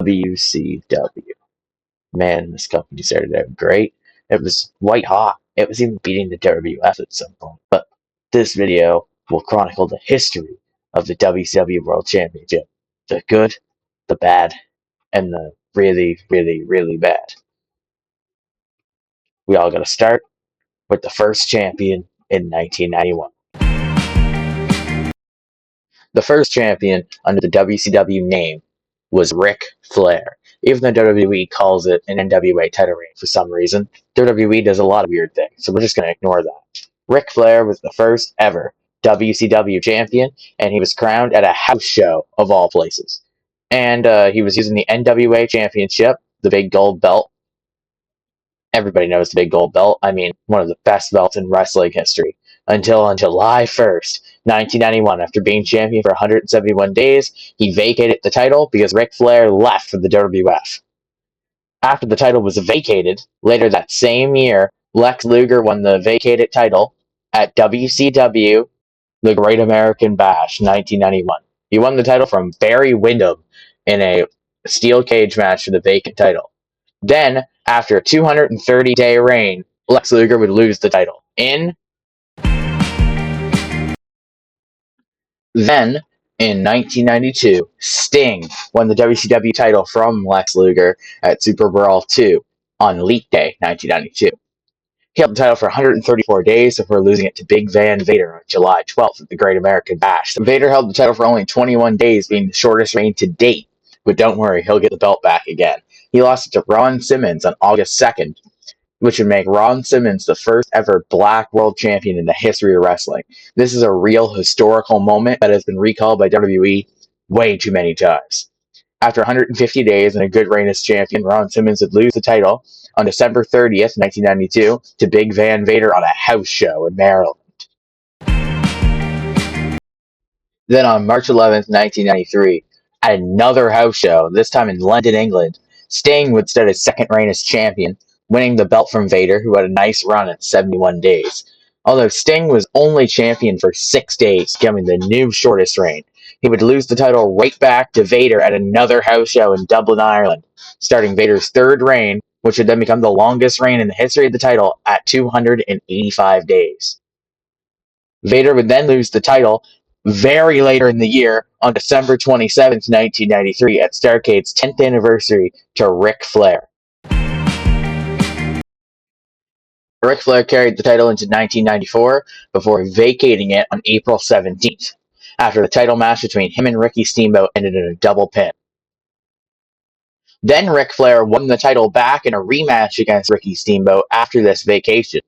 WCW. Man, this company started out great. It was white hot. It was even beating the WWF at some point. But this video will chronicle the history of the WCW World Championship. The good, the bad, and the really, really, really bad. We all gotta start with the first champion in 1991. The first champion under the WCW name was Ric Flair. Even though WWE calls it an NWA title reign for some reason, WWE does a lot of weird things, so we're just going to ignore that. Ric Flair was the first ever WCW champion, and he was crowned at a house show of all places. And he was using the NWA championship, the big gold belt. Everybody knows the big gold belt. I mean, one of the best belts in wrestling history. Until on July 1st, 1991, after being champion for 171 days, he vacated the title because Ric Flair left for the WWF. After the title was vacated, later that same year, Lex Luger won the vacated title at WCW, the Great American Bash, 1991. He won the title from Barry Windham in a steel cage match for the vacant title. Then, after a 230-day reign, Lex Luger would lose the title. Then, in 1992, Sting won the WCW title from Lex Luger at Super Brawl 2 on Leap Day, 1992. He held the title for 134 days before losing it to Big Van Vader on July 12th at the Great American Bash. Vader held the title for only 21 days, being the shortest reign to date. But don't worry, he'll get the belt back again. He lost it to Ron Simmons on August 2nd, which would make Ron Simmons the first ever black world champion in the history of wrestling. This is a real historical moment that has been recalled by WWE way too many times. After 150 days and a good reign as champion, Ron Simmons would lose the title on December 30th, 1992, to Big Van Vader on a house show in Maryland. Then on March 11th, 1993, at another house show, this time in London, England, Sting would start his second reign as champion, winning the belt from Vader, who had a nice run at 71 days. Although Sting was only champion for 6 days, becoming the new shortest reign, he would lose the title right back to Vader at another house show in Dublin, Ireland, starting Vader's third reign, which would then become the longest reign in the history of the title at 285 days. Vader would then lose the title very later in the year on December 27th, 1993 at Starrcade's 10th anniversary to Ric Flair. Ric Flair carried the title into 1994 before vacating it on April 17th, after the title match between him and Ricky Steamboat ended in a double pin. Then Ric Flair won the title back in a rematch against Ricky Steamboat after this vacation.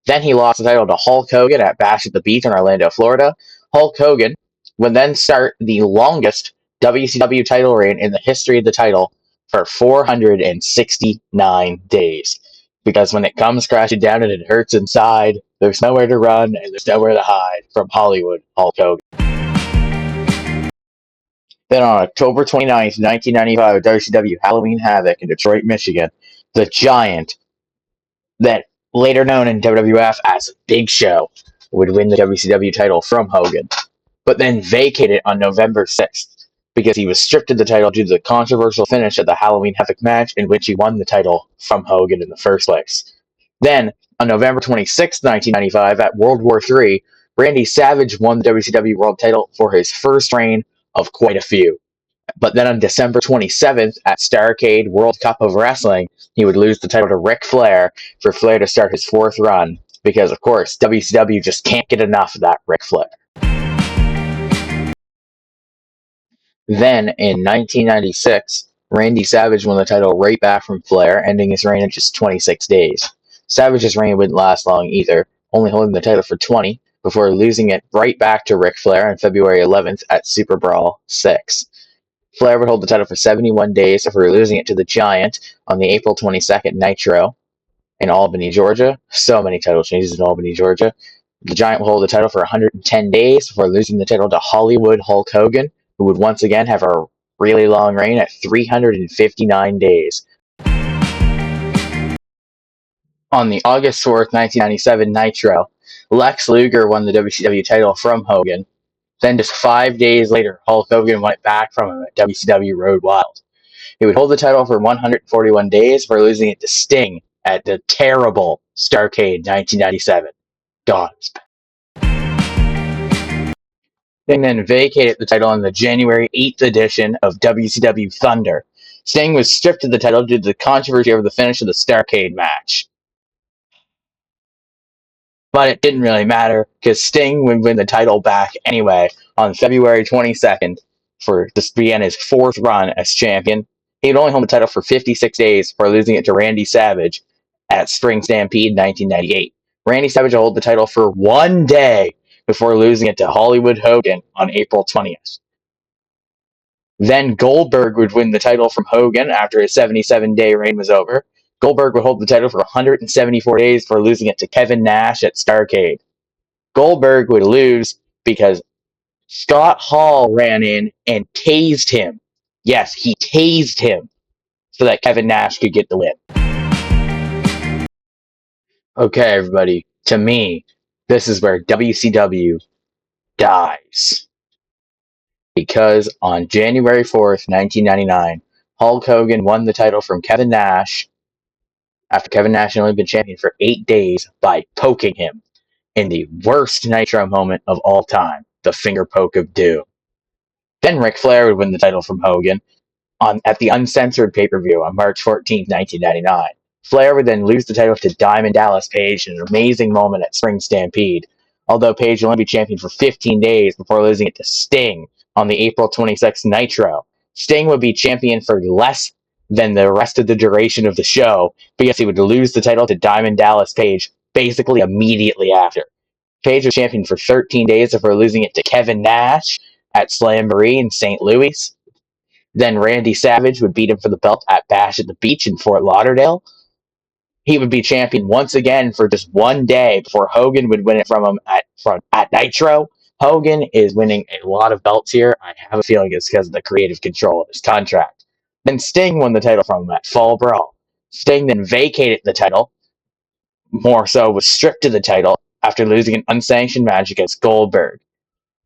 Then he lost the title to Hulk Hogan at Bash at the Beach in Orlando, Florida. Hulk Hogan would then start the longest WCW title reign in the history of the title for 469 days. Because when it comes crashing down and it hurts inside, there's nowhere to run and there's nowhere to hide from Hollywood Hulk Hogan. Then on October 29th, 1995, WCW Halloween Havoc in Detroit, Michigan, the Giant, that later known in WWF as Big Show, would win the WCW title from Hogan, but then vacate it on November 6th because he was stripped of the title due to the controversial finish of the Halloween Havoc match in which he won the title from Hogan in the first place. Then, on November 26th, 1995, at World War III, Randy Savage won the WCW World title for his first reign of quite a few. But then on December 27th, at Starrcade World Cup of Wrestling, he would lose the title to Ric Flair for Flair to start his fourth run, because, of course, WCW just can't get enough of that Ric Flair. Then, in 1996, Randy Savage won the title right back from Flair, ending his reign in just 26 days. Savage's reign wouldn't last long either, only holding the title for 20, before losing it right back to Ric Flair on February 11th at Super Brawl 6. Flair would hold the title for 71 days before losing it to the Giant on the April 22nd Nitro in Albany, Georgia. So many title changes in Albany, Georgia. The Giant would hold the title for 110 days before losing the title to Hollywood Hulk Hogan, who would once again have a really long reign at 359 days. On the August 4th, 1997 Nitro, Lex Luger won the WCW title from Hogan. Then just 5 days later, Hulk Hogan went back from him at WCW Road Wild. He would hold the title for 141 days before losing it to Sting at the terrible Starrcade 1997. God. Sting then vacated the title in the January 8th edition of WCW Thunder. Sting was stripped of the title due to the controversy over the finish of the Starrcade match. But it didn't really matter because Sting would win the title back anyway on February 22nd for this began his fourth run as champion. He'd only hold the title for 56 days before losing it to Randy Savage at Spring Stampede 1998. Randy Savage would hold the title for 1 day before losing it to Hollywood Hogan on April 20th. Then Goldberg would win the title from Hogan after his 77-day reign was over. Goldberg would hold the title for 174 days before losing it to Kevin Nash at Starrcade. Goldberg would lose because Scott Hall ran in and tased him. Yes, he tased him so that Kevin Nash could get the win. Okay, everybody, to me, this is where WCW dies. Because on January 4th, 1999, Hulk Hogan won the title from Kevin Nash after Kevin Nash had only been champion for 8 days by poking him in the worst Nitro moment of all time, the finger poke of doom. Then Ric Flair would win the title from Hogan at the uncensored pay-per-view on March 14th, 1999. Flair would then lose the title to Diamond Dallas Page in an amazing moment at Spring Stampede, although Page would only be champion for 15 days before losing it to Sting on the April 26th Nitro. Sting would be champion for less than the rest of the duration of the show because he would lose the title to Diamond Dallas Page basically immediately after. Page was champion for 13 days before losing it to Kevin Nash at Slamboree in St. Louis. Then Randy Savage would beat him for the belt at Bash at the Beach in Fort Lauderdale. He would be champion once again for just 1 day before Hogan would win it from him at Nitro. Hogan is winning a lot of belts here. I have a feeling it's because of the creative control of his contract. Then Sting won the title from him at Fall Brawl. Sting then vacated the title, more so was stripped of the title after losing an unsanctioned match against Goldberg.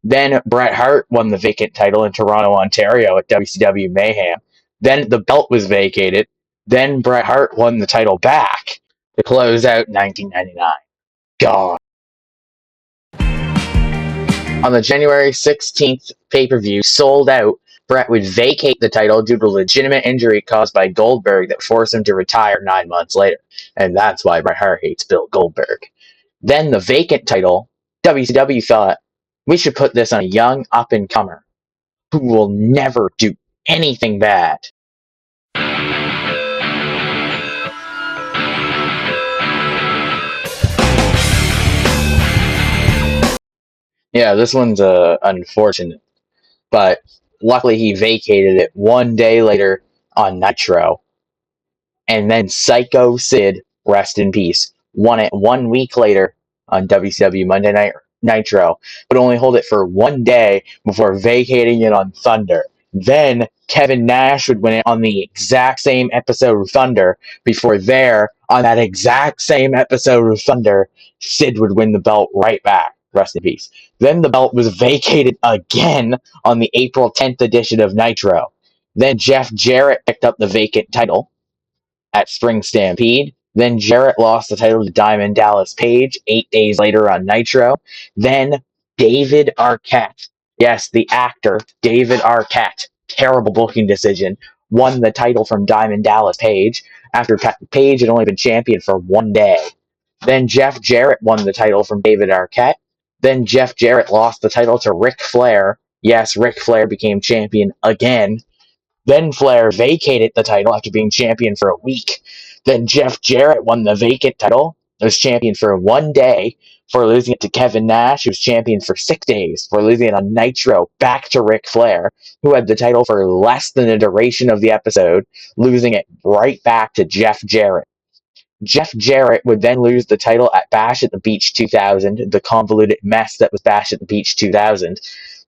Then Bret Hart won the vacant title in Toronto, Ontario at WCW Mayhem. Then the belt was vacated. Then Bret Hart won the title back to close out 1999. God. On the January 16th pay-per-view, Sold Out, Bret would vacate the title due to a legitimate injury caused by Goldberg that forced him to retire 9 months later. And that's why Bret Hart hates Bill Goldberg. Then the vacant title, WCW thought, we should put this on a young up-and-comer who will never do anything bad. Yeah, this one's unfortunate, but luckily he vacated it 1 day later on Nitro, and then Psycho Sid, rest in peace, won it 1 week later on WCW Monday Night Nitro, but only hold it for 1 day before vacating it on Thunder. Then Kevin Nash would win it on the exact same episode of Thunder before there, on that exact same episode of Thunder, Sid would win the belt right back. Rest in peace. Then the belt was vacated again on the April 10th edition of Nitro. Then Jeff Jarrett picked up the vacant title at Spring Stampede. Then Jarrett lost the title to Diamond Dallas Page 8 days later on Nitro. Then David Arquette, yes, the actor David Arquette, terrible booking decision, won the title from Diamond Dallas Page after Page had only been champion for 1 day. Then Jeff Jarrett won the title from David Arquette. Then Jeff Jarrett lost the title to Ric Flair. Yes, Ric Flair became champion again. Then Flair vacated the title after being champion for a week. Then Jeff Jarrett won the vacant title, was champion for 1 day, for losing it to Kevin Nash, who was champion for 6 days, for losing it on Nitro back to Ric Flair, who had the title for less than the duration of the episode, losing it right back to Jeff Jarrett. Jeff Jarrett would then lose the title at Bash at the Beach 2000, the convoluted mess that was Bash at the Beach 2000,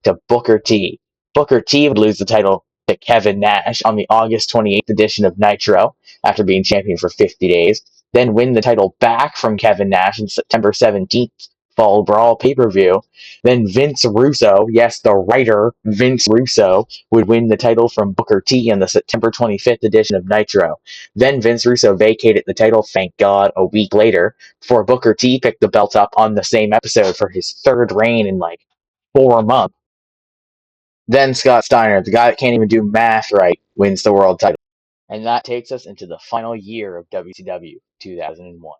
to Booker T. Booker T would lose the title to Kevin Nash on the August 28th edition of Nitro after being champion for 50 days, then win the title back from Kevin Nash on September 17th Fall Brawl pay-per-view. Then Vince Russo, yes, the writer Vince Russo, would win the title from Booker T in the September 25th edition of Nitro. Then Vince Russo vacated the title, thank God, a week later, before Booker T picked the belt up on the same episode for his third reign in like 4 months. Then Scott Steiner, the guy that can't even do math right, wins the world title. And that takes us into the final year of WCW, 2001.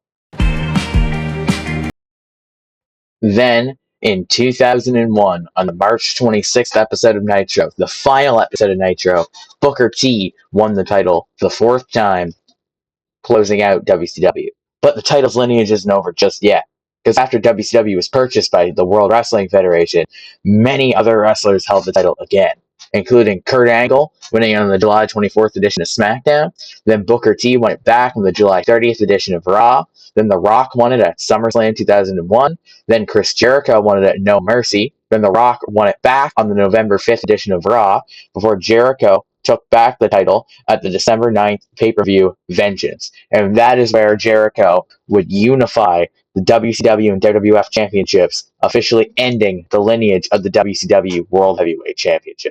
Then, in 2001, on the March 26th episode of Nitro, the final episode of Nitro, Booker T won the title the fourth time, closing out WCW. But the title's lineage isn't over just yet, because after WCW was purchased by the World Wrestling Federation, many other wrestlers held the title again, including Kurt Angle winning on the July 24th edition of SmackDown. Then Booker T won it back on the July 30th edition of Raw. Then The Rock won it at SummerSlam 2001. Then Chris Jericho won it at No Mercy. Then The Rock won it back on the November 5th edition of Raw, before Jericho took back the title at the December 9th pay-per-view Vengeance. And that is where Jericho would unify the WCW and WWF championships, officially ending the lineage of the WCW World Heavyweight Championship.